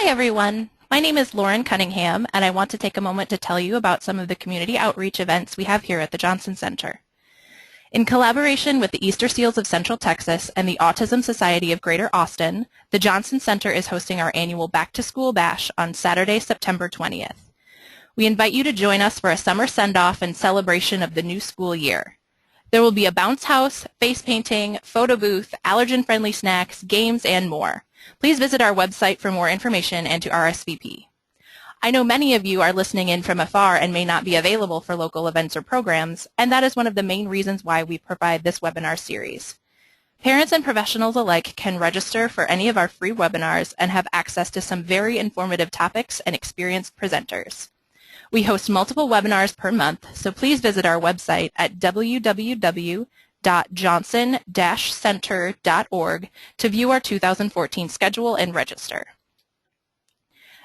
Hi everyone, my name is Lauren Cunningham and I want to take a moment to tell you about some of the community outreach events we have here at the Johnson Center. In collaboration with the Easter Seals of Central Texas and the Autism Society of Greater Austin, the Johnson Center is hosting our annual Back to School Bash on Saturday, September 20th. We invite you to join us for a summer send-off and celebration of the new school year. There will be a bounce house, face painting, photo booth, allergen-friendly snacks, games, and more. Please visit our website for more information and to RSVP. I know many of you are listening in from afar and may not be available for local events or programs, and that is one of the main reasons why we provide this webinar series. Parents and professionals alike can register for any of our free webinars and have access to some very informative topics and experienced presenters. We host multiple webinars per month, so please visit our website at www.johnson-center.org to view our 2014 schedule and register.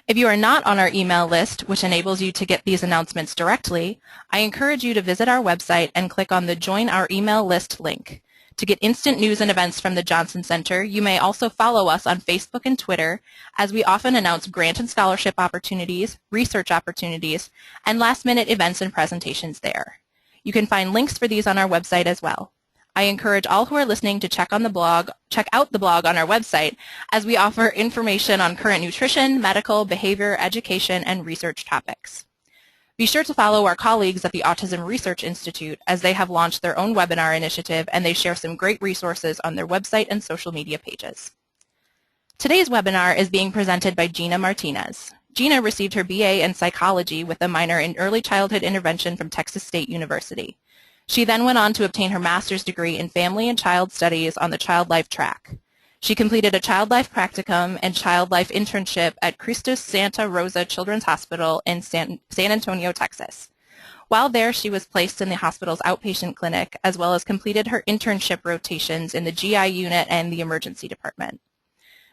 If you are not on our email list, which enables you to get these announcements directly, I encourage you to visit our website and click on the Join Our Email List link. To get instant news and events from the Johnson Center, you may also follow us on Facebook and Twitter, as we often announce grant and scholarship opportunities, research opportunities, and last-minute events and presentations there. You can find links for these on our website as well. I encourage all who are listening to check out the blog on our website, as we offer information on current nutrition, medical, behavior, education, and research topics. Be sure to follow our colleagues at the Autism Research Institute, as they have launched their own webinar initiative and they share some great resources on their website and social media pages. Today's webinar is being presented by Jeanna Martinez. Jeanna received her BA in psychology with a minor in early childhood intervention from Texas State University. She then went on to obtain her master's degree in family and child studies on the child life track. She completed a child life practicum and child life internship at Christus Santa Rosa Children's Hospital in San Antonio, Texas. While there, she was placed in the hospital's outpatient clinic, as well as completed her internship rotations in the GI unit and the emergency department.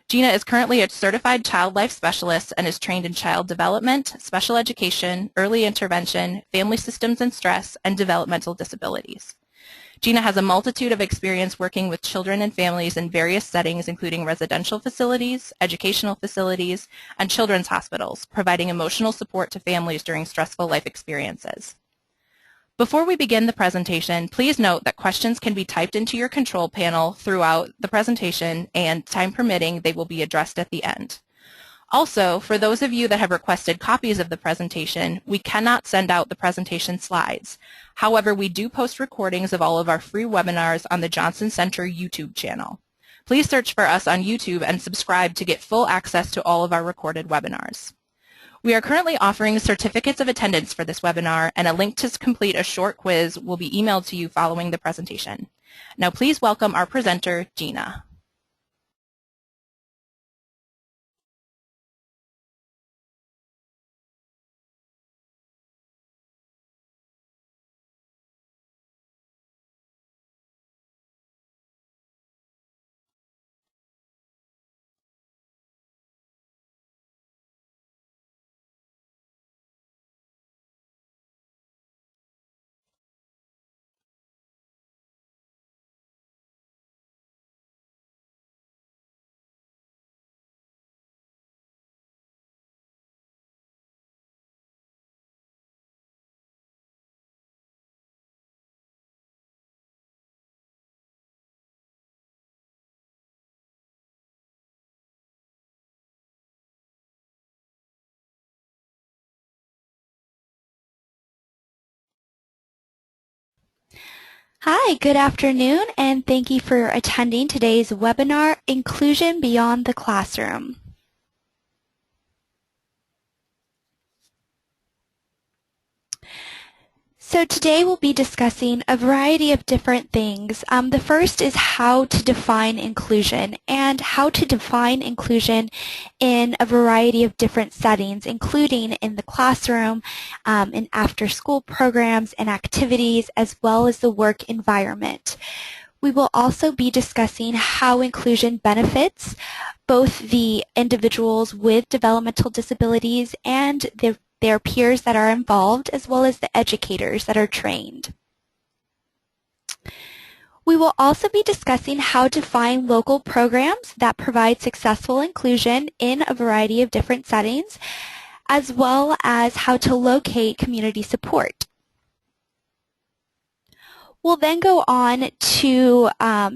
Jeanna is currently a certified child life specialist and is trained in child development, special education, early intervention, family systems and stress, and developmental disabilities. Jeanna has a multitude of experience working with children and families in various settings, including residential facilities, educational facilities, and children's hospitals, providing emotional support to families during stressful life experiences. Before we begin the presentation, please note that questions can be typed into your control panel throughout the presentation, and time permitting, they will be addressed at the end. Also, for those of you that have requested copies of the presentation, we cannot send out the presentation slides. However, we do post recordings of all of our free webinars on the Johnson Center YouTube channel. Please search for us on YouTube and subscribe to get full access to all of our recorded webinars. We are currently offering certificates of attendance for this webinar, and a link to complete a short quiz will be emailed to you following the presentation. Now please welcome our presenter, Jeanna. Hi, good afternoon, and thank you for attending today's webinar, Inclusion Beyond the Classroom. So today we'll be discussing a variety of different things. The first is how to define inclusion, and how to define inclusion in a variety of different settings, including in the classroom, in after-school programs and activities, as well as the work environment. We will also be discussing how inclusion benefits both the individuals with developmental disabilities and their peers that are involved, as well as the educators that are trained. We will also be discussing how to find local programs that provide successful inclusion in a variety of different settings, as well as how to locate community support. We'll then go on to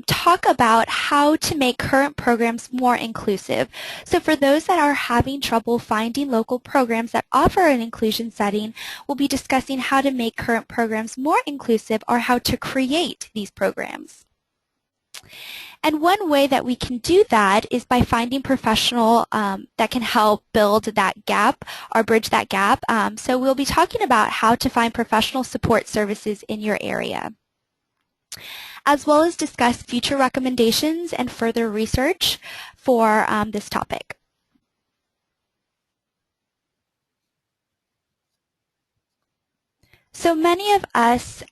talk about how to make current programs more inclusive. So for those that are having trouble finding local programs that offer an inclusion setting, we'll be discussing how to make current programs more inclusive or how to create these programs. And one way that we can do that is by finding professional that can help build that gap or bridge that gap. So we'll be talking about how to find professional support services in your area, as well as discuss future recommendations and further research for this topic. So many of us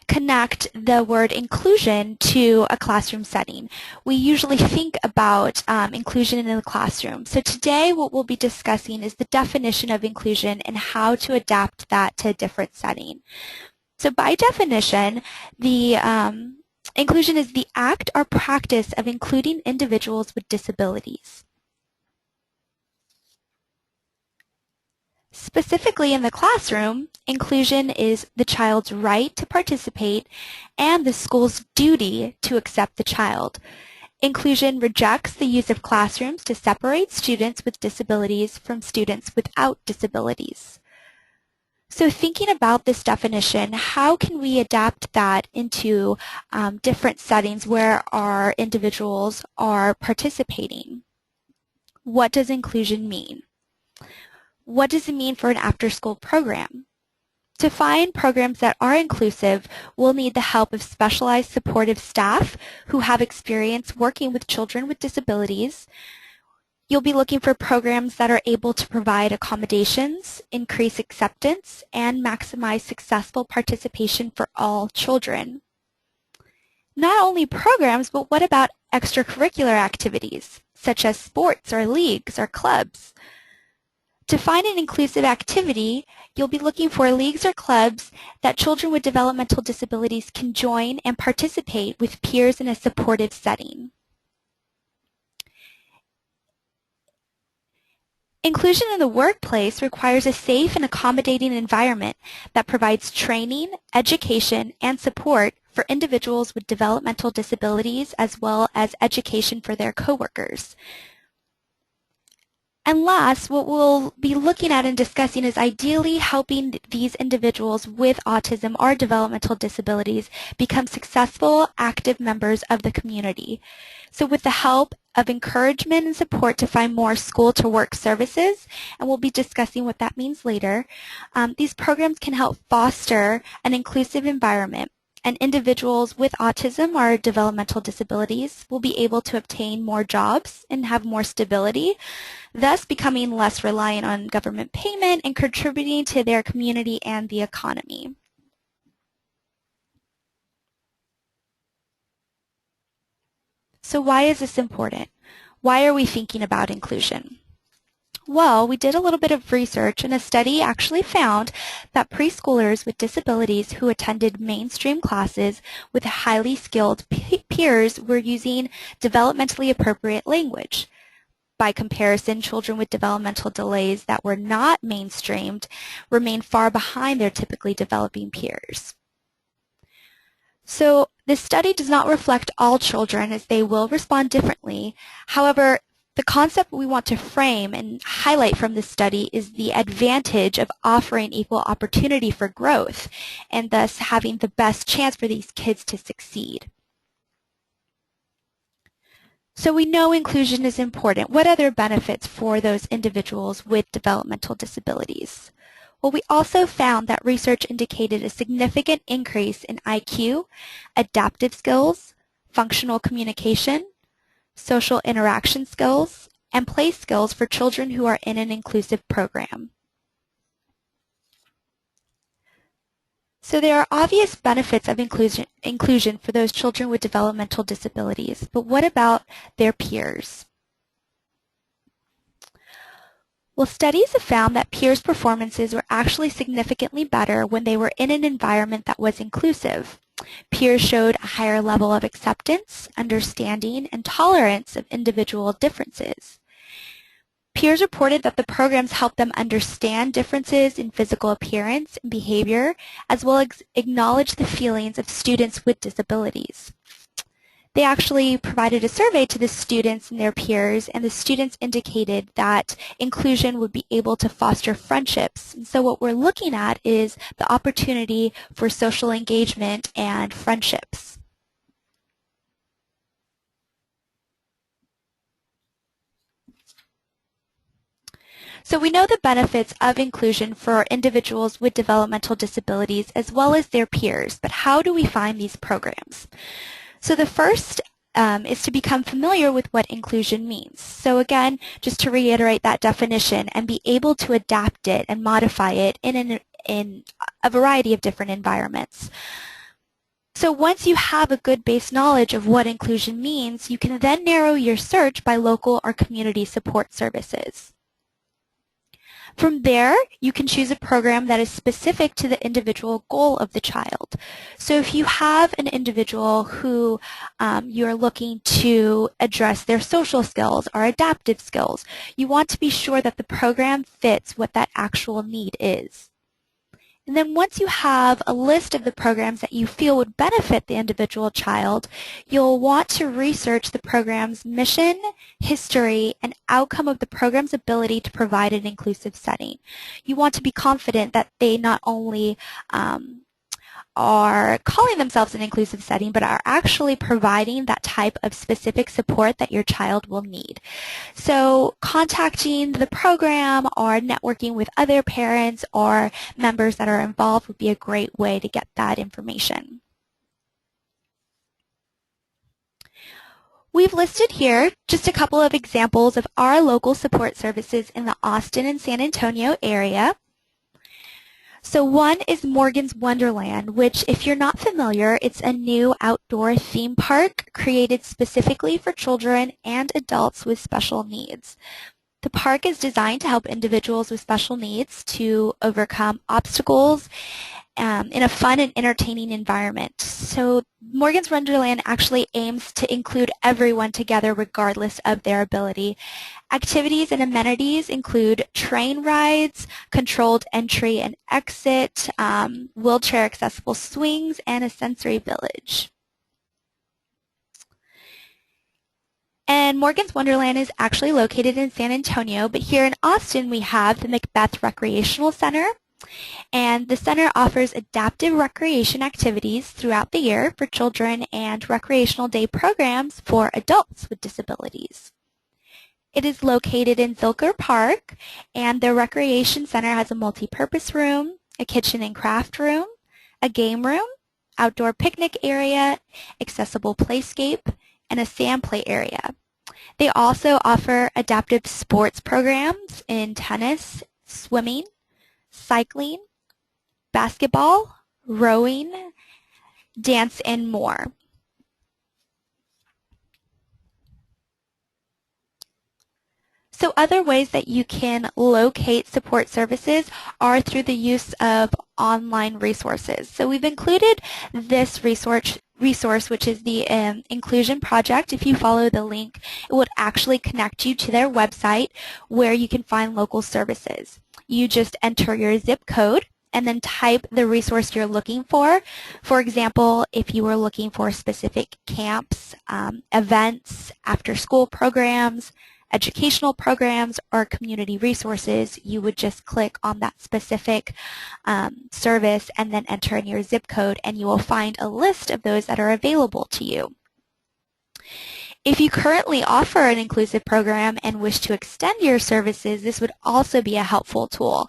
connect the word inclusion to a classroom setting. We usually think about inclusion in the classroom. So today what we'll be discussing is the definition of inclusion and how to adapt that to a different setting. So by definition, the inclusion is the act or practice of including individuals with disabilities. Specifically in the classroom, inclusion is the child's right to participate and the school's duty to accept the child. Inclusion rejects the use of classrooms to separate students with disabilities from students without disabilities. So thinking about this definition, how can we adapt that into different settings where our individuals are participating? What does inclusion mean? What does it mean for an after-school program? To find programs that are inclusive, we'll need the help of specialized supportive staff who have experience working with children with disabilities. You'll be looking for programs that are able to provide accommodations, increase acceptance, and maximize successful participation for all children. Not only programs, but what about extracurricular activities, such as sports or leagues or clubs? To find an inclusive activity, you'll be looking for leagues or clubs that children with developmental disabilities can join and participate with peers in a supportive setting. Inclusion in the workplace requires a safe and accommodating environment that provides training, education, and support for individuals with developmental disabilities as well as education for their coworkers. And last, what we'll be looking at and discussing is ideally helping these individuals with autism or developmental disabilities become successful, active members of the community. So with the help of encouragement and support to find more school-to-work services, and we'll be discussing what that means later, these programs can help foster an inclusive environment, and individuals with autism or developmental disabilities will be able to obtain more jobs and have more stability, thus becoming less reliant on government payment and contributing to their community and the economy. So why is this important? Why are we thinking about inclusion? Well, we did a little bit of research, and a study actually found that preschoolers with disabilities who attended mainstream classes with highly skilled peers were using developmentally appropriate language. By comparison, children with developmental delays that were not mainstreamed remained far behind their typically developing peers. So this study does not reflect all children, as they will respond differently. However, the concept we want to frame and highlight from this study is the advantage of offering equal opportunity for growth and thus having the best chance for these kids to succeed. So we know inclusion is important. What other benefits for those individuals with developmental disabilities? Well, we also found that research indicated a significant increase in IQ, adaptive skills, functional communication, social interaction skills, and play skills for children who are in an inclusive program. So there are obvious benefits of inclusion for those children with developmental disabilities, but what about their peers? Well, studies have found that peers' performances were actually significantly better when they were in an environment that was inclusive. Peers showed a higher level of acceptance, understanding, and tolerance of individual differences. Peers reported that the programs helped them understand differences in physical appearance and behavior, as well as acknowledge the feelings of students with disabilities. They actually provided a survey to the students and their peers, and the students indicated that inclusion would be able to foster friendships. And so what we're looking at is the opportunity for social engagement and friendships. So we know the benefits of inclusion for individuals with developmental disabilities as well as their peers, but how do we find these programs? So the first is to become familiar with what inclusion means. So again, just to reiterate that definition and be able to adapt it and modify it in a variety of different environments. So once you have a good base knowledge of what inclusion means, you can then narrow your search by local or community support services. From there, you can choose a program that is specific to the individual goal of the child. So if you have an individual who you're looking to address their social skills or adaptive skills, you want to be sure that the program fits what that actual need is. And then once you have a list of the programs that you feel would benefit the individual child, you'll want to research the program's mission, history, and outcome of the program's ability to provide an inclusive setting. You want to be confident that they not only are calling themselves an inclusive setting, but are actually providing that type of specific support that your child will need. So contacting the program or networking with other parents or members that are involved would be a great way to get that information. We've listed here just a couple of examples of our local support services in the Austin and San Antonio area. So one is Morgan's Wonderland, which, if you're not familiar, it's a new outdoor theme park created specifically for children and adults with special needs. The park is designed to help individuals with special needs to overcome obstacles in a fun and entertaining environment. So Morgan's Wonderland actually aims to include everyone together regardless of their ability. Activities and amenities include train rides, controlled entry and exit, wheelchair accessible swings, and a sensory village. And Morgan's Wonderland is actually located in San Antonio, but here in Austin we have the Macbeth Recreational Center. And the center offers adaptive recreation activities throughout the year for children and recreational day programs for adults with disabilities. It is located in Zilker Park, and the recreation center has a multi-purpose room, a kitchen and craft room, a game room, outdoor picnic area, accessible playscape, and a sand play area. They also offer adaptive sports programs in tennis, swimming, cycling, basketball, rowing, dance, and more. So other ways that you can locate support services are through the use of online resources. So we've included this resource, which is the Inclusion Project. If you follow the link, it would actually connect you to their website where you can find local services. You just enter your zip code and then type the resource you're looking for. For example, if you were looking for specific camps, events, after-school programs, educational programs, or community resources, you would just click on that specific service and then enter in your zip code, and you will find a list of those that are available to you. If you currently offer an inclusive program and wish to extend your services, this would also be a helpful tool.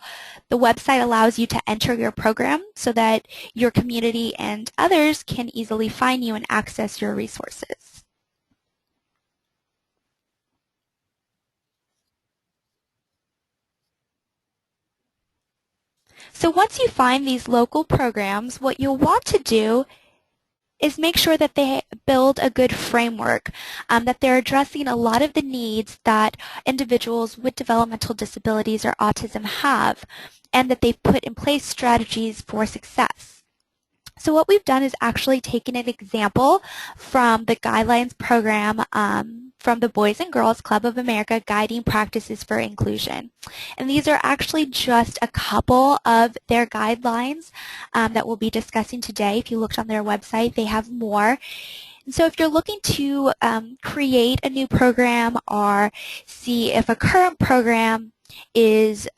The website allows you to enter your program so that your community and others can easily find you and access your resources. So once you find these local programs, what you'll want to do is make sure that they build a good framework, that they're addressing a lot of the needs that individuals with developmental disabilities or autism have, and that they've put in place strategies for success. So what we've done is actually taken an example from the guidelines program from the Boys and Girls Club of America, Guiding Practices for Inclusion. And these are actually just a couple of their guidelines that we'll be discussing today. If you looked on their website, they have more. And so if you're looking to create a new program or see if a current program is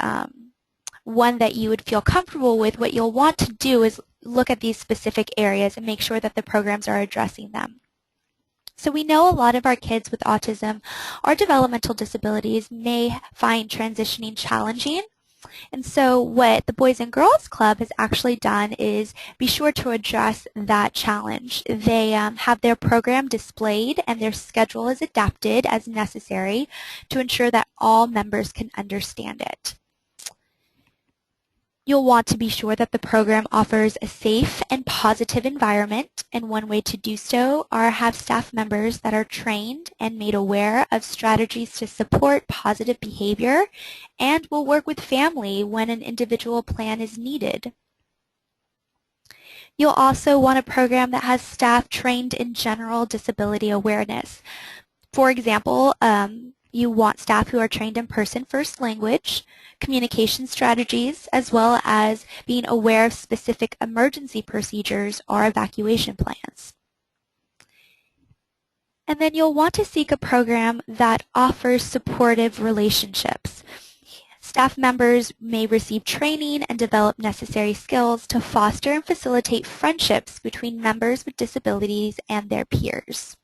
one that you would feel comfortable with, what you'll want to do is look at these specific areas and make sure that the programs are addressing them. So we know a lot of our kids with autism or developmental disabilities may find transitioning challenging. And so what the Boys and Girls Club has actually done is be sure to address that challenge. They have their program displayed and their schedule is adapted as necessary to ensure that all members can understand it. You'll want to be sure that the program offers a safe and positive environment, and one way to do so are have staff members that are trained and made aware of strategies to support positive behavior and will work with family when an individual plan is needed. You'll also want a program that has staff trained in general disability awareness. For example, you want staff who are trained in person first language, communication strategies, as well as being aware of specific emergency procedures or evacuation plans. And then you'll want to seek a program that offers supportive relationships. Staff members may receive training and develop necessary skills to foster and facilitate friendships between members with disabilities and their peers.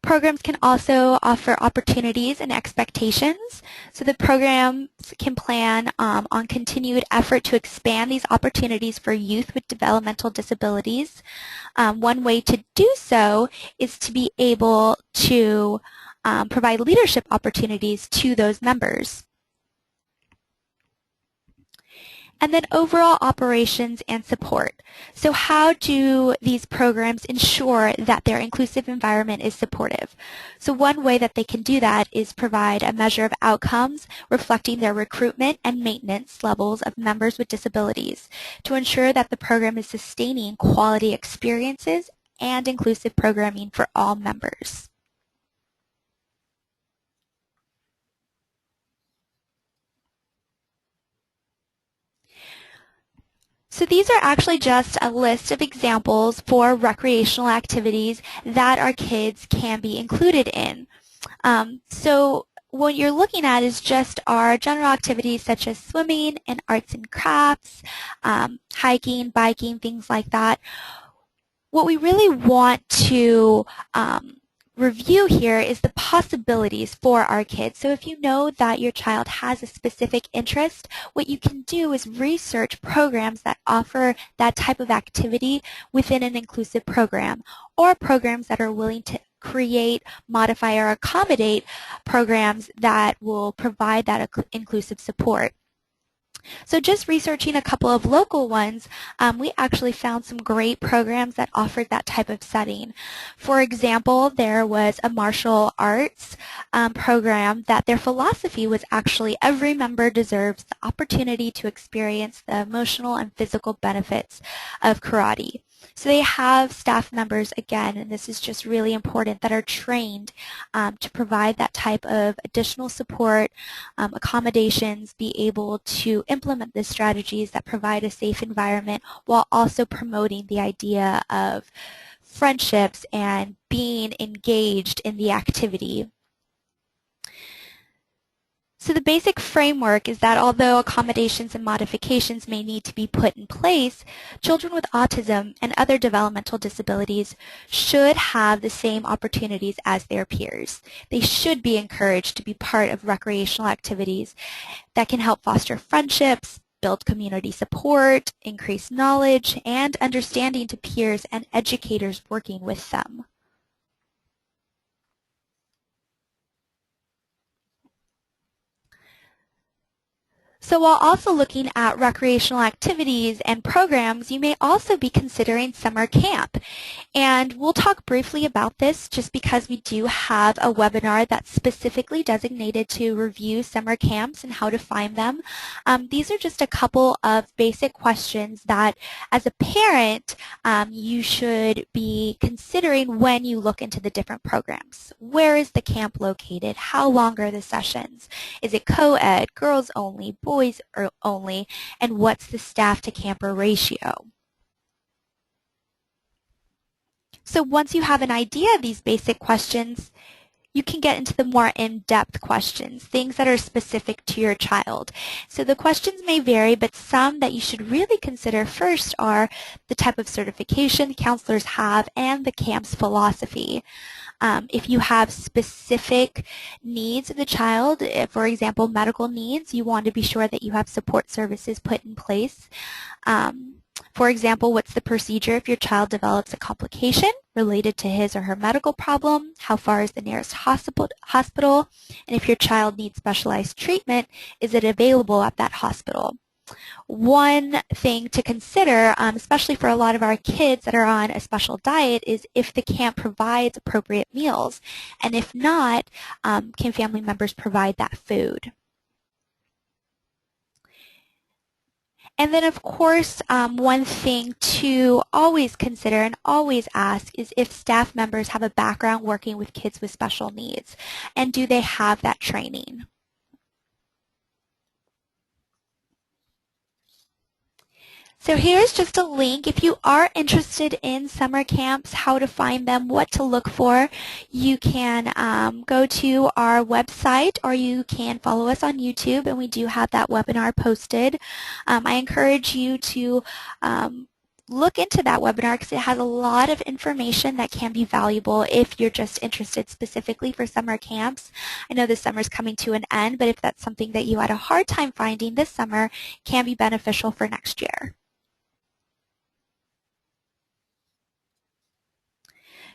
Programs can also offer opportunities and expectations. So the programs can plan on continued effort to expand these opportunities for youth with developmental disabilities. One way to do so is to be able to provide leadership opportunities to those members. And then overall operations and support. So how do these programs ensure that their inclusive environment is supportive? So one way that they can do that is provide a measure of outcomes reflecting their recruitment and maintenance levels of members with disabilities to ensure that the program is sustaining quality experiences and inclusive programming for all members. So these are actually just a list of examples for recreational activities that our kids can be included in. So what you're looking at is just our general activities such as swimming and arts and crafts, hiking, biking, things like that. What we really want to review here is the possibilities for our kids. So if you know that your child has a specific interest, what you can do is research programs that offer that type of activity within an inclusive program, or programs that are willing to create, modify, or accommodate programs that will provide that inclusive support. So just researching a couple of local ones, we actually found some great programs that offered that type of setting. For example, there was a martial arts program that their philosophy was actually every member deserves the opportunity to experience the emotional and physical benefits of karate. So they have staff members, again, and this is just really important, that are trained to provide that type of additional support, accommodations, be able to implement the strategies that provide a safe environment while also promoting the idea of friendships and being engaged in the activity. So the basic framework is that although accommodations and modifications may need to be put in place, children with autism and other developmental disabilities should have the same opportunities as their peers. They should be encouraged to be part of recreational activities that can help foster friendships, build community support, increase knowledge and understanding to peers and educators working with them. So while also looking at recreational activities and programs, you may also be considering summer camp. And we'll talk briefly about this just because we do have a webinar that's specifically designated to review summer camps and how to find them. These are just a couple of basic questions that as a parent you should be considering when you look into the different programs. Where is the camp located? How long are the sessions? Is it co-ed, girls only, boys only, and what's the staff to camper ratio? So once you have an idea of these basic questions, you can get into the more in-depth questions, things that are specific to your child. So the questions may vary, but some that you should really consider first are the type of certification counselors have and the camp's philosophy. If you have specific needs of the child, for example, medical needs, you want to be sure that you have support services put in place. For example, what's the procedure if your child develops a complication related to his or her medical problem? How far is the nearest hospital? And if your child needs specialized treatment, is it available at that hospital? One thing to consider, especially for a lot of our kids that are on a special diet, is if the camp provides appropriate meals. And if not, can family members provide that food? And then, of course, one thing to always consider and always ask is if staff members have a background working with kids with special needs, and do they have that training? So here's just a link. If you are interested in summer camps, how to find them, what to look for, you can go to our website or you can follow us on YouTube, and we do have that webinar posted. I encourage you to look into that webinar because it has a lot of information that can be valuable if you're just interested specifically for summer camps. I know this summer's coming to an end, but if that's something that you had a hard time finding this summer, can be beneficial for next year.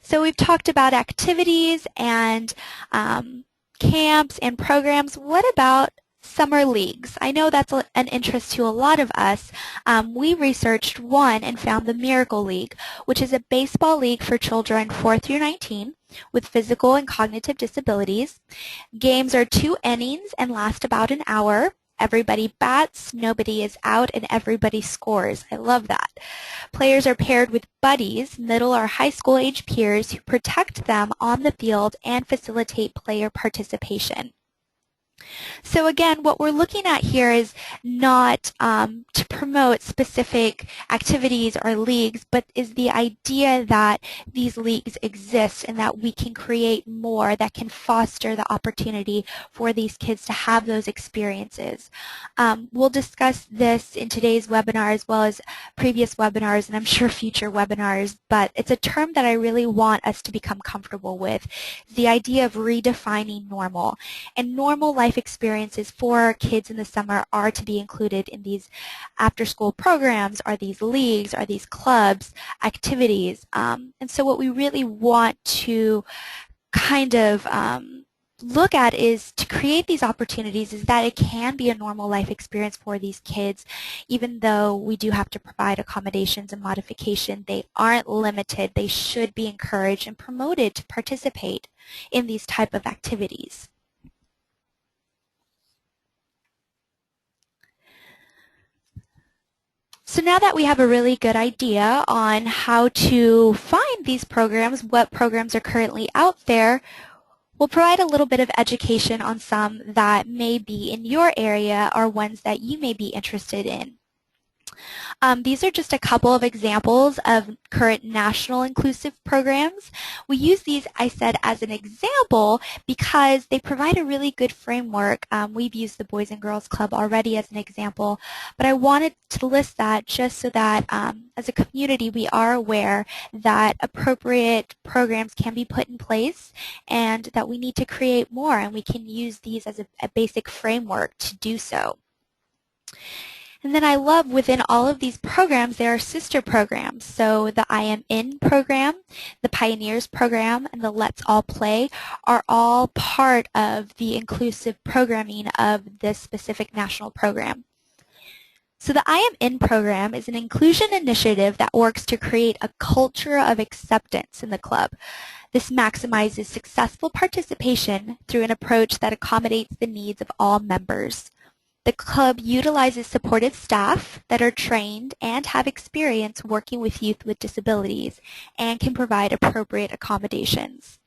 So we've talked about activities and camps and programs. What about summer leagues? I know that's an interest to a lot of us. We researched one and found the Miracle League, which is a baseball league for children 4 through 19 with physical and cognitive disabilities. Games are 2 innings and last about an hour. Everybody bats, nobody is out, and everybody scores. I love that. Players are paired with buddies, middle or high school age peers who protect them on the field and facilitate player participation. So again, what we're looking at here is not to promote specific activities or leagues, but is the idea that these leagues exist and that we can create more that can foster the opportunity for these kids to have those experiences. We'll discuss this in today's webinar as well as previous webinars and I'm sure future webinars, but it's a term that I really want us to become comfortable with, the idea of redefining normal. And normal life experiences for kids in the summer are to be included in these after-school programs, or these leagues, or these clubs, activities. And so what we really want to kind of look at is to create these opportunities is that it can be a normal life experience for these kids. Even though we do have to provide accommodations and modification, they aren't limited. They should be encouraged and promoted to participate in these type of activities. So now that we have a really good idea on how to find these programs, what programs are currently out there, we'll provide a little bit of education on some that may be in your area or ones that you may be interested in. These are just a couple of examples of current national inclusive programs. We use these, I said, as an example because they provide a really good framework. We've used the Boys and Girls Club already as an example, but I wanted to list that just so that as a community we are aware that appropriate programs can be put in place and that we need to create more, and we can use these as a basic framework to do so. And then I love within all of these programs, there are sister programs. So the I Am In program, the Pioneers program, and the Let's All Play are all part of the inclusive programming of this specific national program. So the I Am In program is an inclusion initiative that works to create a culture of acceptance in the club. This maximizes successful participation through an approach that accommodates the needs of all members. The club utilizes supportive staff that are trained and have experience working with youth with disabilities and can provide appropriate accommodations.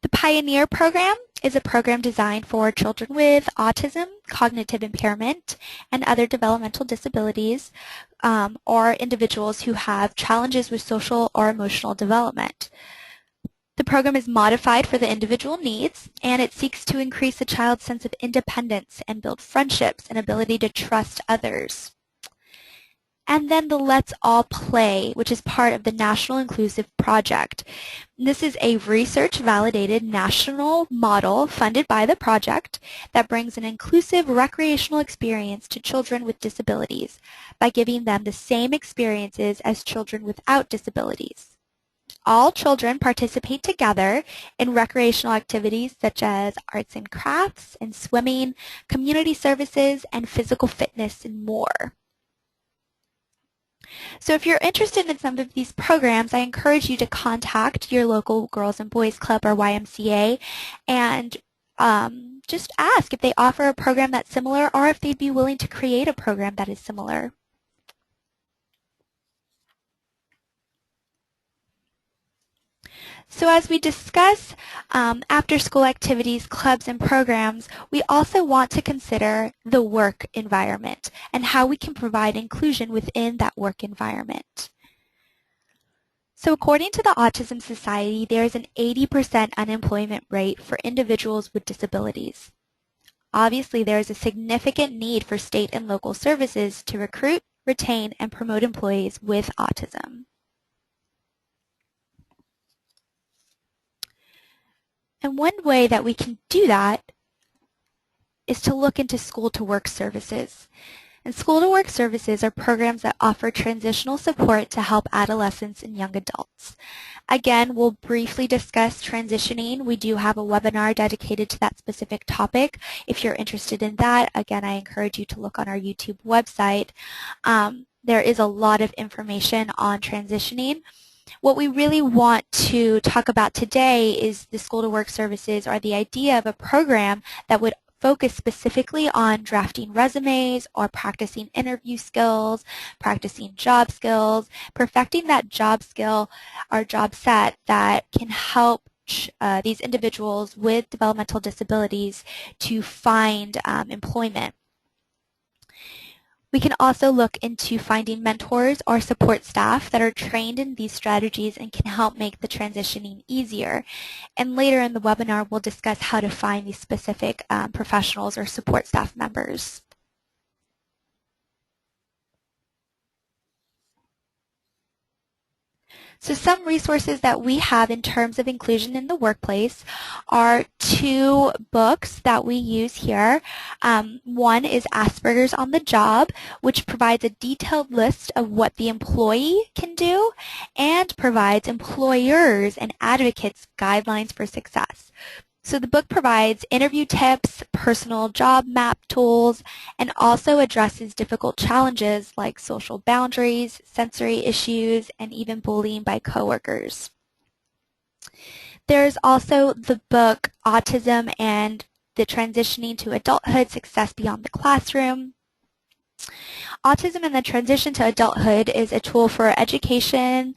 The Pioneer program is a program designed for children with autism, cognitive impairment, and other developmental disabilities, or individuals who have challenges with social or emotional development. The program is modified for the individual needs, and it seeks to increase a child's sense of independence and build friendships and ability to trust others. And then the Let's All Play, which is part of the National Inclusive Project. This is a research-validated national model funded by the project that brings an inclusive recreational experience to children with disabilities by giving them the same experiences as children without disabilities. All children participate together in recreational activities such as arts and crafts and swimming, community services, and physical fitness and more. So if you're interested in some of these programs, I encourage you to contact your local Girls and Boys Club or YMCA and just ask if they offer a program that's similar or if they'd be willing to create a program that is similar. So as we discuss after-school activities, clubs, and programs, we also want to consider the work environment and how we can provide inclusion within that work environment. So according to the Autism Society, there is an 80% unemployment rate for individuals with disabilities. Obviously, there is a significant need for state and local services to recruit, retain, and promote employees with autism. And one way that we can do that is to look into school-to-work services. And school-to-work services are programs that offer transitional support to help adolescents and young adults. Again, we'll briefly discuss transitioning. We do have a webinar dedicated to that specific topic. If you're interested in that, again, I encourage you to look on our YouTube website. There is a lot of information on transitioning. What we really want to talk about today is the school-to-work services, or the idea of a program that would focus specifically on drafting resumes or practicing interview skills, practicing job skills, perfecting that job skill or job set that can help these individuals with developmental disabilities to find employment. We can also look into finding mentors or support staff that are trained in these strategies and can help make the transitioning easier. And later in the webinar, we'll discuss how to find these specific professionals or support staff members. So some resources that we have in terms of inclusion in the workplace are two books that we use here. One is Asperger's on the Job, which provides a detailed list of what the employee can do and provides employers and advocates guidelines for success. So the book provides interview tips, personal job map tools, and also addresses difficult challenges like social boundaries, sensory issues, and even bullying by coworkers. There's also the book Autism and the Transitioning to Adulthood, Success Beyond the Classroom. Autism and the Transition to Adulthood is a tool for education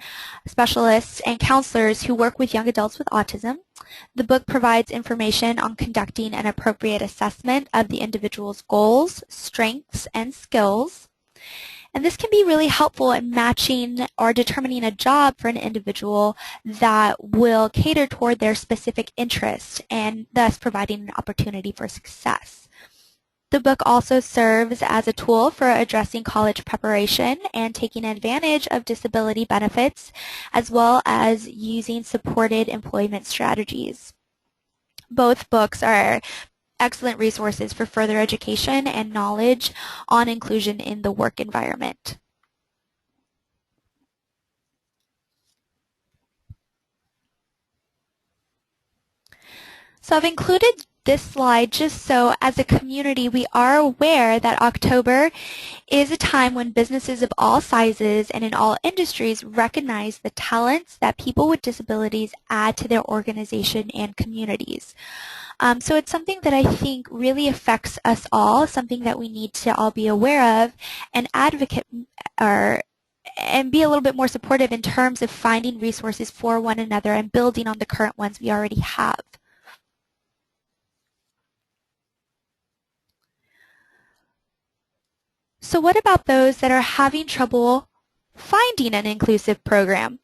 specialists and counselors who work with young adults with autism. The book provides information on conducting an appropriate assessment of the individual's goals, strengths, and skills. And this can be really helpful in matching or determining a job for an individual that will cater toward their specific interests and thus providing an opportunity for success. The book also serves as a tool for addressing college preparation and taking advantage of disability benefits, as well as using supported employment strategies. Both books are excellent resources for further education and knowledge on inclusion in the work environment. So I've included this slide just so as a community we are aware that October is a time when businesses of all sizes and in all industries recognize the talents that people with disabilities add to their organization and communities. So it's something that I think really affects us all, something that we need to all be aware of and advocate and be a little bit more supportive in terms of finding resources for one another and building on the current ones we already have. So what about those that are having trouble finding an inclusive program?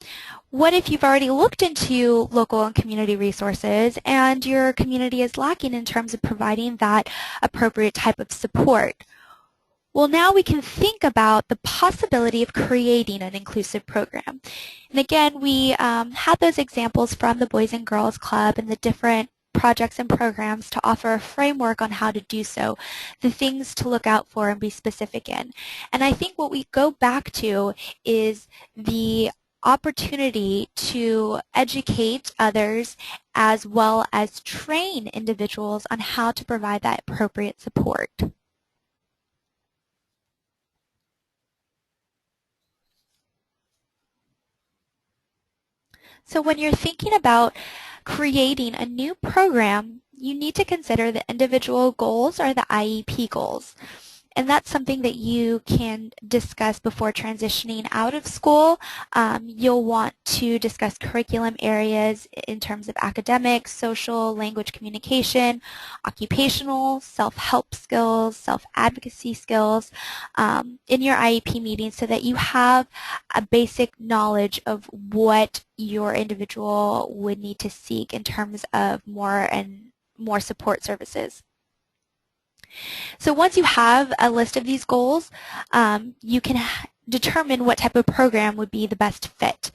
What if you've already looked into local and community resources and your community is lacking in terms of providing that appropriate type of support? Well, now we can think about the possibility of creating an inclusive program. And again, we had those examples from the Boys and Girls Club and the different projects and programs to offer a framework on how to do so, the things to look out for and be specific in. And I think what we go back to is the opportunity to educate others as well as train individuals on how to provide that appropriate support. So when you're thinking about creating a new program, you need to consider the individual goals or the IEP goals. And that's something that you can discuss before transitioning out of school. You'll want to discuss curriculum areas in terms of academics, social, language communication, occupational, self-help skills, self-advocacy skills in your IEP meeting so that you have a basic knowledge of what your individual would need to seek in terms of more support services. So once you have a list of these goals, you can determine what type of program would be the best fit.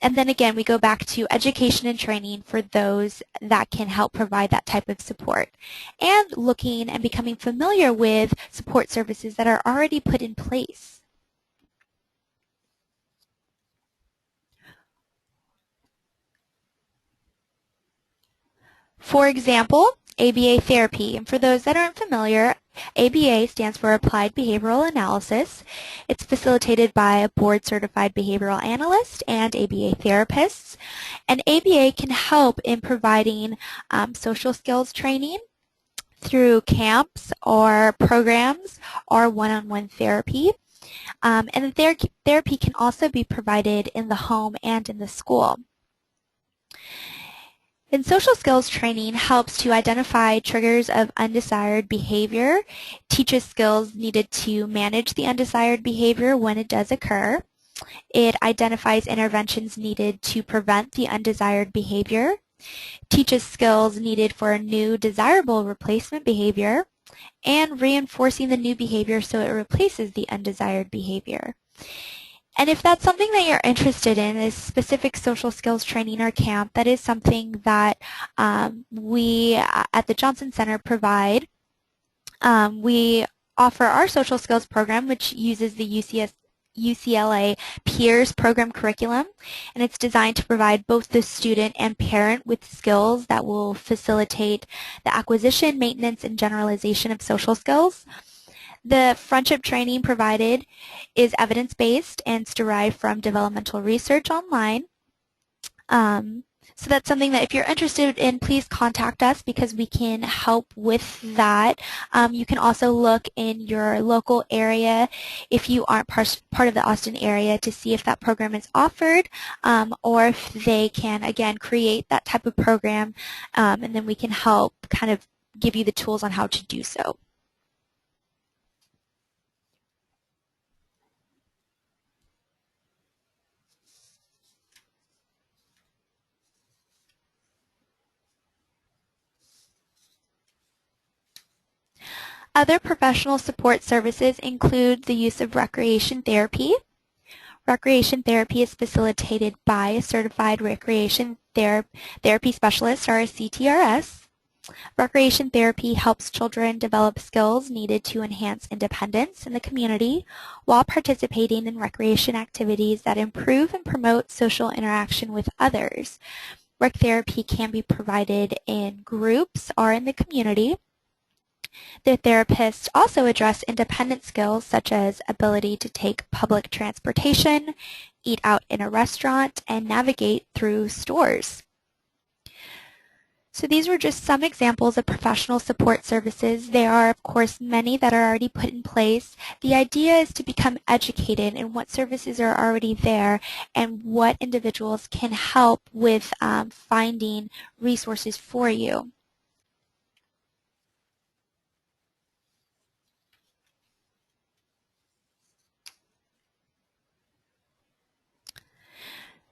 And then again, we go back to education and training for those that can help provide that type of support. And looking and becoming familiar with support services that are already put in place. For example, ABA therapy. And for those that aren't familiar, ABA stands for Applied Behavioral Analysis. It's facilitated by a board-certified behavioral analyst and ABA therapists. And ABA can help in providing social skills training through camps or programs or one-on-one therapy. And the therapy can also be provided in the home and in the school. And social skills training helps to identify triggers of undesired behavior, teaches skills needed to manage the undesired behavior when it does occur. It identifies interventions needed to prevent the undesired behavior, teaches skills needed for a new desirable replacement behavior, and reinforcing the new behavior so it replaces the undesired behavior. And if that's something that you're interested in, is specific social skills training or camp, that is something that we at the Johnson Center provide. We offer our social skills program, which uses the UCLA Peers program curriculum, and it's designed to provide both the student and parent with skills that will facilitate the acquisition, maintenance, and generalization of social skills. The friendship training provided is evidence-based and it's derived from developmental research online. So that's something that if you're interested in, please contact us because we can help with that. You can also look in your local area if you aren't part of the Austin area to see if that program is offered or if they can, again, create that type of program and then we can help kind of give you the tools on how to do so. Other professional support services include the use of recreation therapy. Recreation therapy is facilitated by a certified recreation therapy specialist or a CTRS. Recreation therapy helps children develop skills needed to enhance independence in the community while participating in recreation activities that improve and promote social interaction with others. Rec therapy can be provided in groups or in the community. The therapists also address independent skills such as ability to take public transportation, eat out in a restaurant, and navigate through stores. So these were just some examples of professional support services. There are, of course, many that are already put in place. The idea is to become educated in what services are already there and what individuals can help with finding resources for you.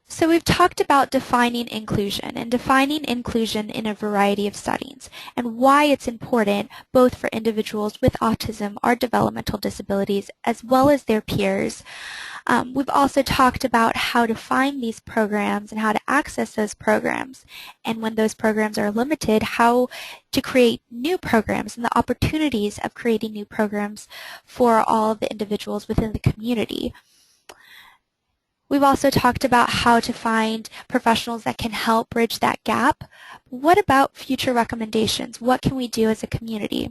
So we've talked about defining inclusion and defining inclusion in a variety of settings and why it's important both for individuals with autism or developmental disabilities as well as their peers. We've also talked about how to find these programs and how to access those programs, and when those programs are limited, how to create new programs and the opportunities of creating new programs for all of the individuals within the community. We've also talked about how to find professionals that can help bridge that gap. What about future recommendations? What can we do as a community?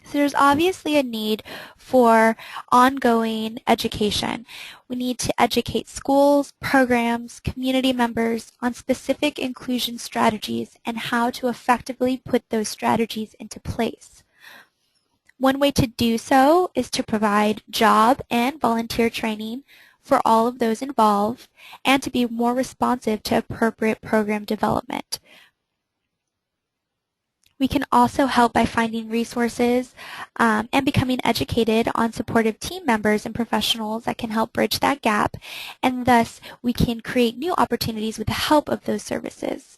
So there's obviously a need for ongoing education. We need to educate schools, programs, community members on specific inclusion strategies and how to effectively put those strategies into place. One way to do so is to provide job and volunteer training for all of those involved and to be more responsive to appropriate program development. We can also help by finding resources and becoming educated on supportive team members and professionals that can help bridge that gap, and thus we can create new opportunities with the help of those services.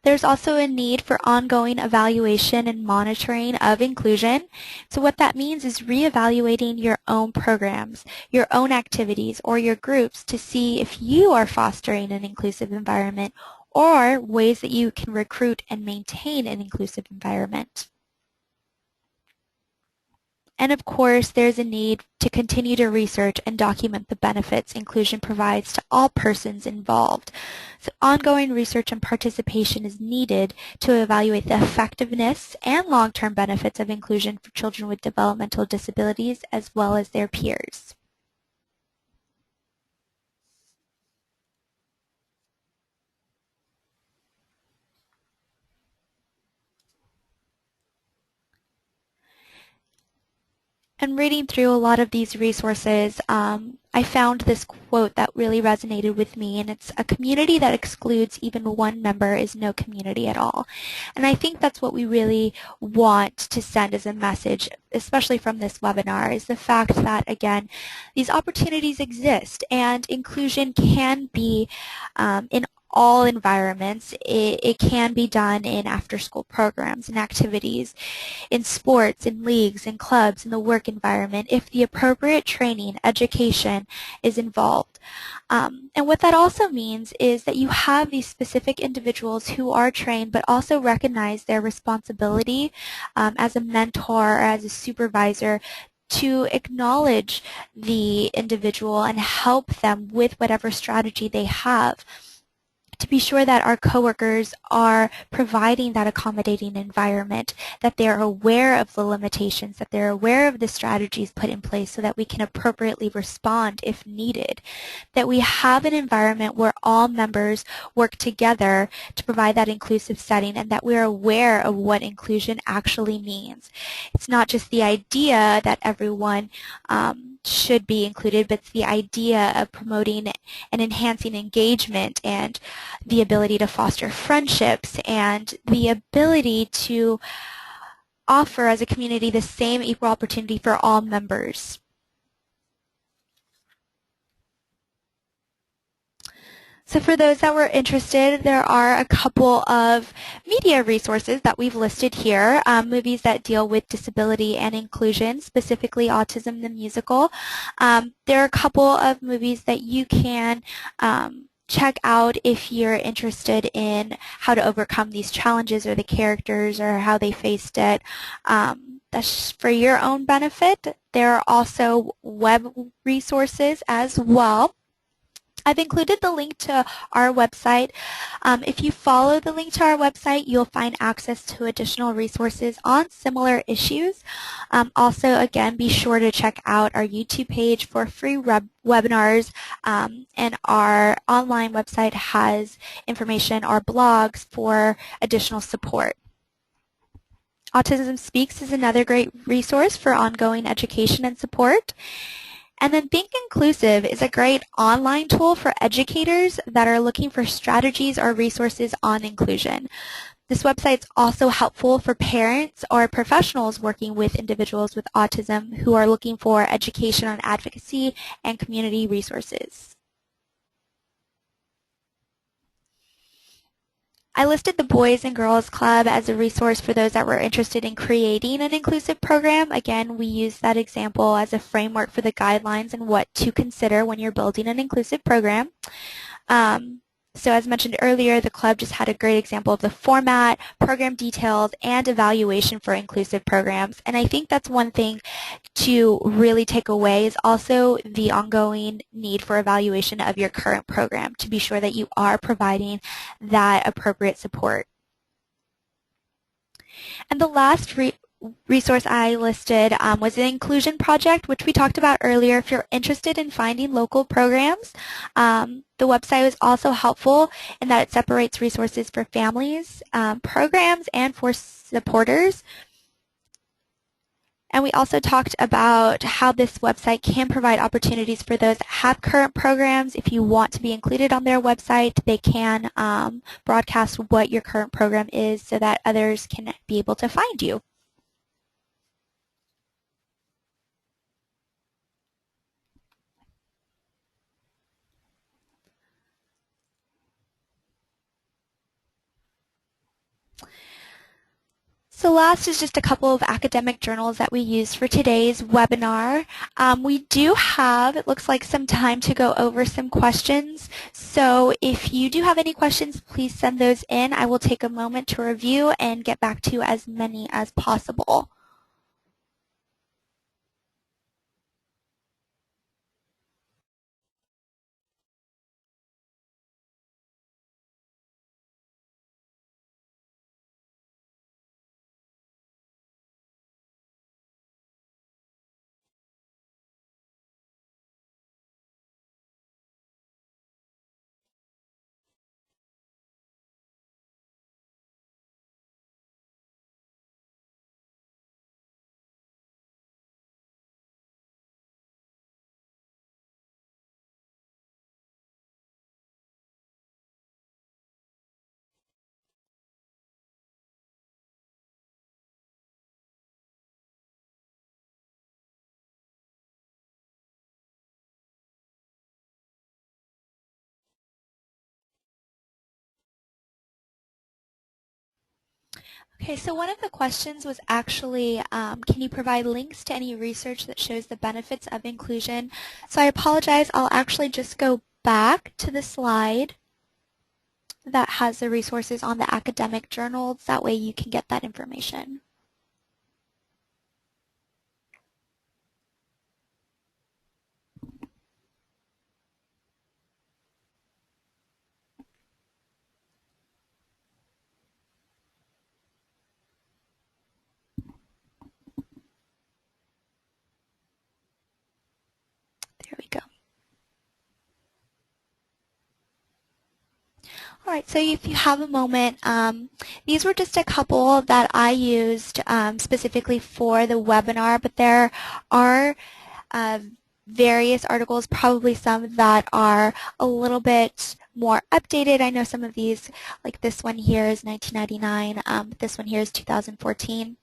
There's also a need for ongoing evaluation and monitoring of inclusion. So what that means is reevaluating your own programs, your own activities, or your groups to see if you are fostering an inclusive environment or ways that you can recruit and maintain an inclusive environment. And of course, there's a need to continue to research and document the benefits inclusion provides to all persons involved. So ongoing research and participation is needed to evaluate the effectiveness and long-term benefits of inclusion for children with developmental disabilities as well as their peers. And reading through a lot of these resources, I found this quote that really resonated with me, and it's, "A community that excludes even one member is no community at all." And I think that's what we really want to send as a message, especially from this webinar, is the fact that, again, these opportunities exist, and inclusion can be in all environments. It can be done in after-school programs and activities, in sports, in leagues, in clubs, in the work environment, if the appropriate training, education is involved. And what that also means is that you have these specific individuals who are trained but also recognize their responsibility as a mentor or as a supervisor to acknowledge the individual and help them with whatever strategy they have, to be sure that our coworkers are providing that accommodating environment, that they're aware of the limitations, that they're aware of the strategies put in place so that we can appropriately respond if needed, that we have an environment where all members work together to provide that inclusive setting, and that we're aware of what inclusion actually means. It's not just the idea that everyone should be included, but it's the idea of promoting and enhancing engagement and the ability to foster friendships and the ability to offer as a community the same equal opportunity for all members. So for those that were interested, there are a couple of media resources that we've listed here, movies that deal with disability and inclusion, specifically Autism the Musical. There are a couple of movies that you can check out if you're interested in how to overcome these challenges or the characters or how they faced it. That's for your own benefit. There are also web resources as well. I've included the link to our website. If you follow the link to our website, you'll find access to additional resources on similar issues. Also, again, be sure to check out our YouTube page for free webinars, and our online website has information or blogs for additional support. Autism Speaks is another great resource for ongoing education and support. And then Think Inclusive is a great online tool for educators that are looking for strategies or resources on inclusion. This website is also helpful for parents or professionals working with individuals with autism who are looking for education on advocacy and community resources. I listed the Boys and Girls Club as a resource for those that were interested in creating an inclusive program. Again, we use that example as a framework for the guidelines and what to consider when you're building an inclusive program. So as mentioned earlier, the club just had a great example of the format, program details, and evaluation for inclusive programs. And I think that's one thing to really take away is also the ongoing need for evaluation of your current program to be sure that you are providing that appropriate support. And the last resource I listed was the Inclusion Project, which we talked about earlier. If you're interested in finding local programs, the website was also helpful in that it separates resources for families, programs, and for supporters. And we also talked about how this website can provide opportunities for those that have current programs. If you want to be included on their website, they can broadcast what your current program is so that others can be able to find you. So last is just a couple of academic journals that we used for today's webinar. We do have, it looks like, some time to go over some questions. So if you do have any questions, please send those in. I will take a moment to review and get back to as many as possible. Okay, so one of the questions was actually, can you provide links to any research that shows the benefits of inclusion? So I apologize, I'll actually just go back to the slide that has the resources on the academic journals. That way you can get that information. There we go. All right, so if you have a moment, these were just a couple that I used specifically for the webinar, but there are various articles, probably some that are a little bit more updated. I know some of these, like this one here is 1999, but this one here is 2014.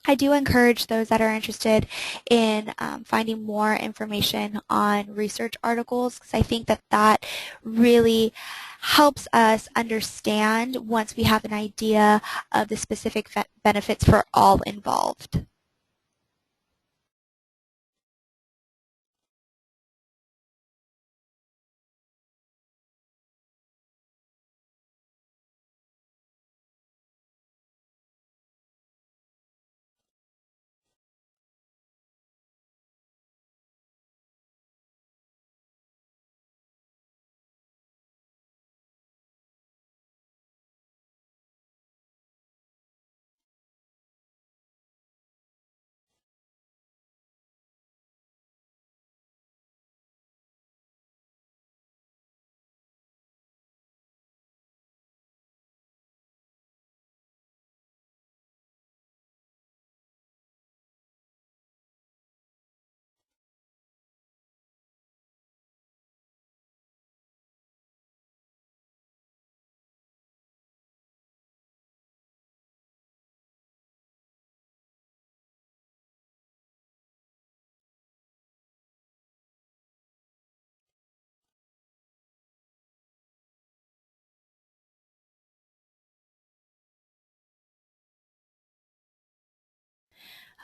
I do encourage those that are interested in finding more information on research articles, because I think that that really helps us understand once we have an idea of the specific benefits for all involved.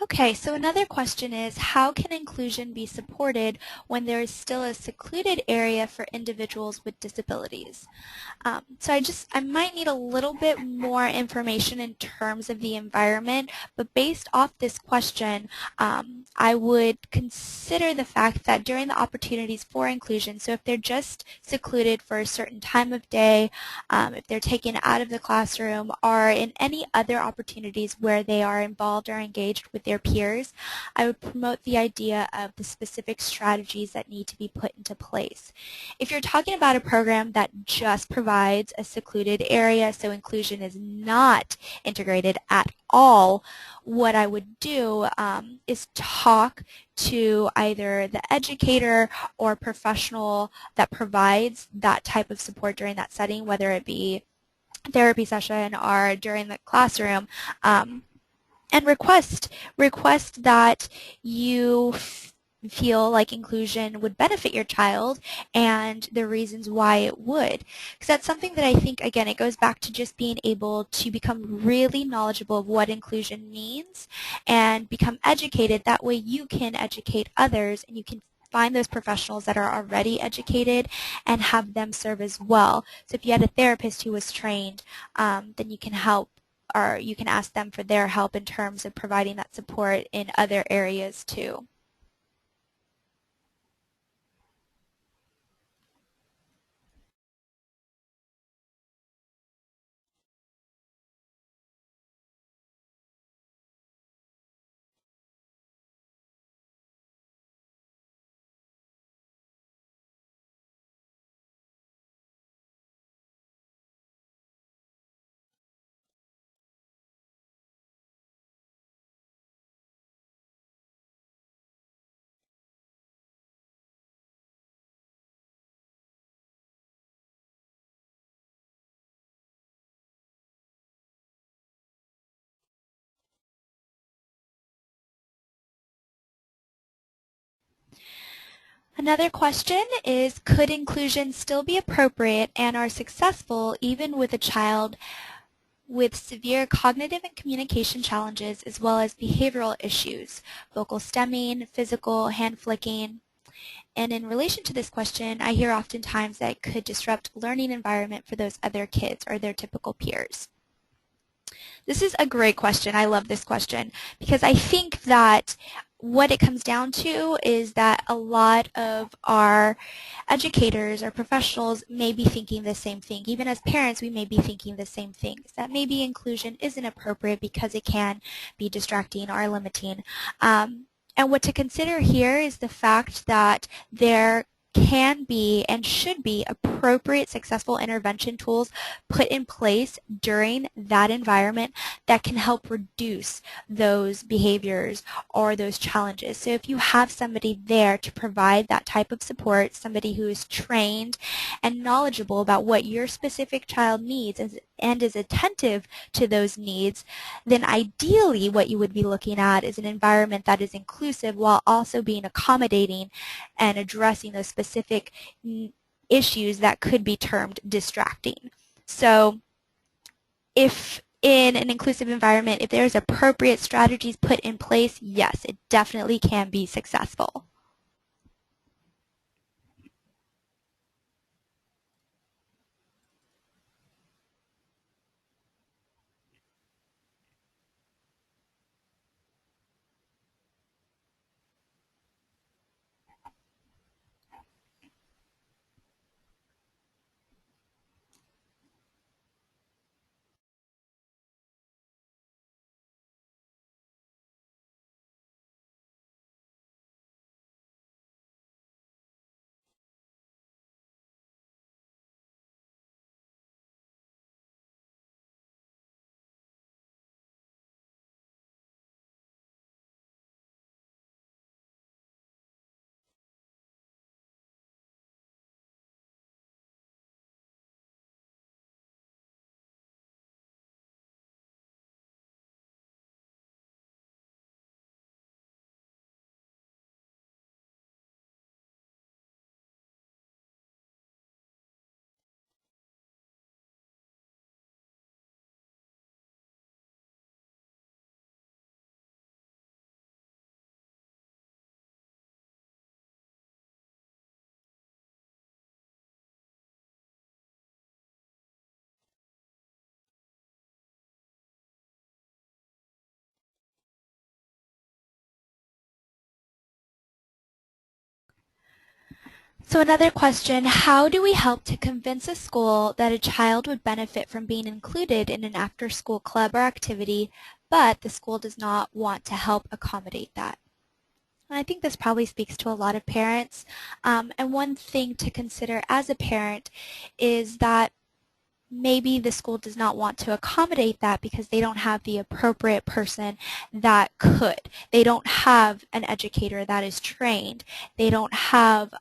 Okay, so another question is, how can inclusion be supported when there is still a secluded area for individuals with disabilities? So I might need a little bit more information in terms of the environment, but based off this question, I would consider the fact that during the opportunities for inclusion, so if they're just secluded for a certain time of day, if they're taken out of the classroom, or in any other opportunities where they are involved or engaged with their peers, I would promote the idea of the specific strategies that need to be put into place. If you're talking about a program that just provides a secluded area, so inclusion is not integrated at all, what I would do is talk to either the educator or professional that provides that type of support during that setting, whether it be therapy session or during the classroom, and request that you feel like inclusion would benefit your child and the reasons why it would. Because that's something that I think, again, it goes back to just being able to become really knowledgeable of what inclusion means and become educated. That way you can educate others and you can find those professionals that are already educated and have them serve as well. So if you had a therapist who was trained, then you can help, or you can ask them for their help in terms of providing that support in other areas too. Another question is, could inclusion still be appropriate and are successful even with a child with severe cognitive and communication challenges as well as behavioral issues, vocal stemming, physical, hand flicking? And in relation to this question, I hear oftentimes that it could disrupt learning environment for those other kids or their typical peers. This is a great question. I love this question because I think that what it comes down to is that a lot of our educators or professionals may be thinking the same thing. Even as parents, we may be thinking the same things, that maybe inclusion isn't appropriate because it can be distracting or limiting. And what to consider here is the fact that there can be and should be appropriate successful intervention tools put in place during that environment that can help reduce those behaviors or those challenges. So if you have somebody there to provide that type of support, somebody who is trained and knowledgeable about what your specific child needs and is attentive to those needs, then ideally what you would be looking at is an environment that is inclusive while also being accommodating and addressing those specific issues that could be termed distracting. So if in an inclusive environment, if there's appropriate strategies put in place, yes, it definitely can be successful. So another question, how do we help to convince a school that a child would benefit from being included in an after-school club or activity, but the school does not want to help accommodate that? And I think this probably speaks to a lot of parents. And one thing to consider as a parent is that maybe the school does not want to accommodate that because they don't have the appropriate person that could. They don't have an educator that is trained. They don't have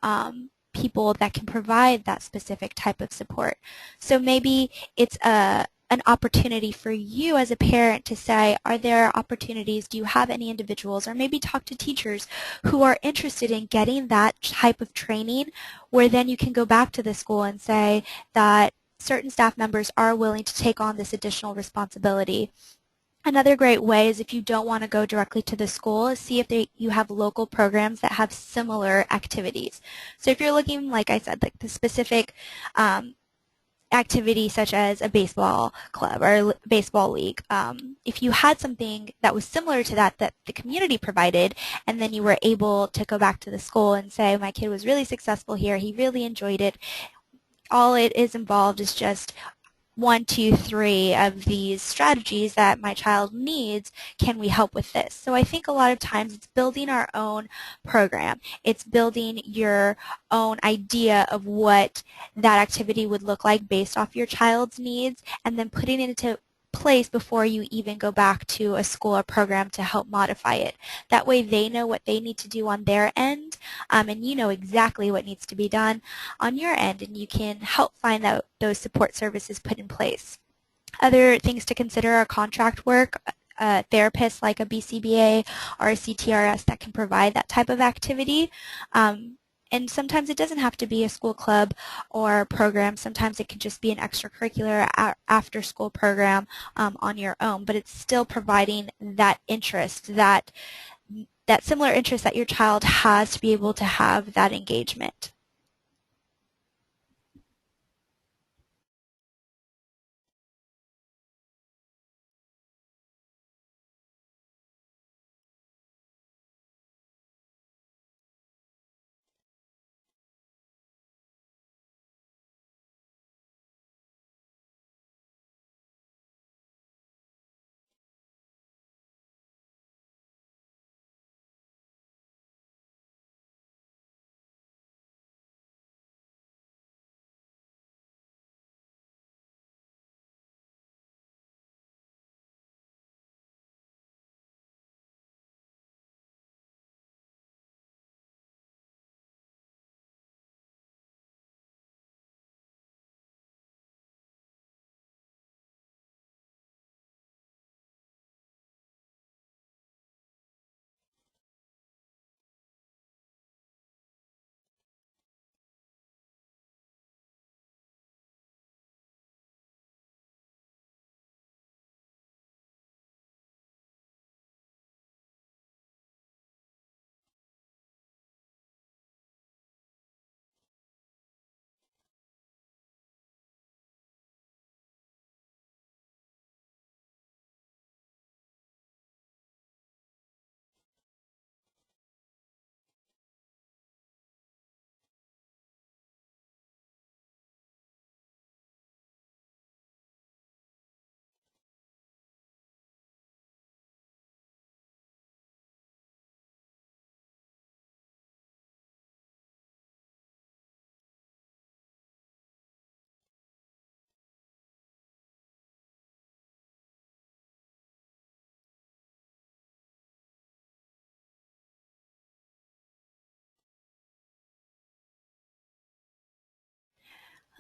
people that can provide that specific type of support. So maybe it's an opportunity for you as a parent to say, are there opportunities, do you have any individuals, or maybe talk to teachers who are interested in getting that type of training, where then you can go back to the school and say that certain staff members are willing to take on this additional responsibility. Another great way is if you don't want to go directly to the school, is see if you have local programs that have similar activities. So if you're looking, like I said, like the specific activity such as a baseball club or a baseball league, if you had something that was similar to that the community provided, and then you were able to go back to the school and say, my kid was really successful here, he really enjoyed it, all it is involved is just 1, 2, 3 of these strategies that my child needs. Can we help with this? So I think a lot of times it's building our own program. It's building your own idea of what that activity would look like based off your child's needs, and then putting it into place before you even go back to a school or program to help modify it. That way they know what they need to do on their end, and you know exactly what needs to be done on your end, and you can help find out those support services put in place. Other things to consider are contract work, therapists like a BCBA or a CTRS that can provide that type of activity. And sometimes it doesn't have to be a school club or program. Sometimes it can just be an extracurricular after-school program on your own. But it's still providing that interest, that similar interest that your child has to be able to have that engagement.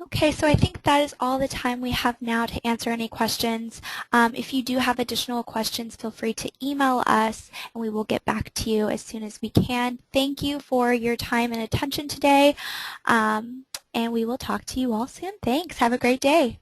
Okay, so I think that is all the time we have now to answer any questions. If you do have additional questions, feel free to email us and we will get back to you as soon as we can. Thank you for your time and attention today, and we will talk to you all soon. Thanks. Have a great day.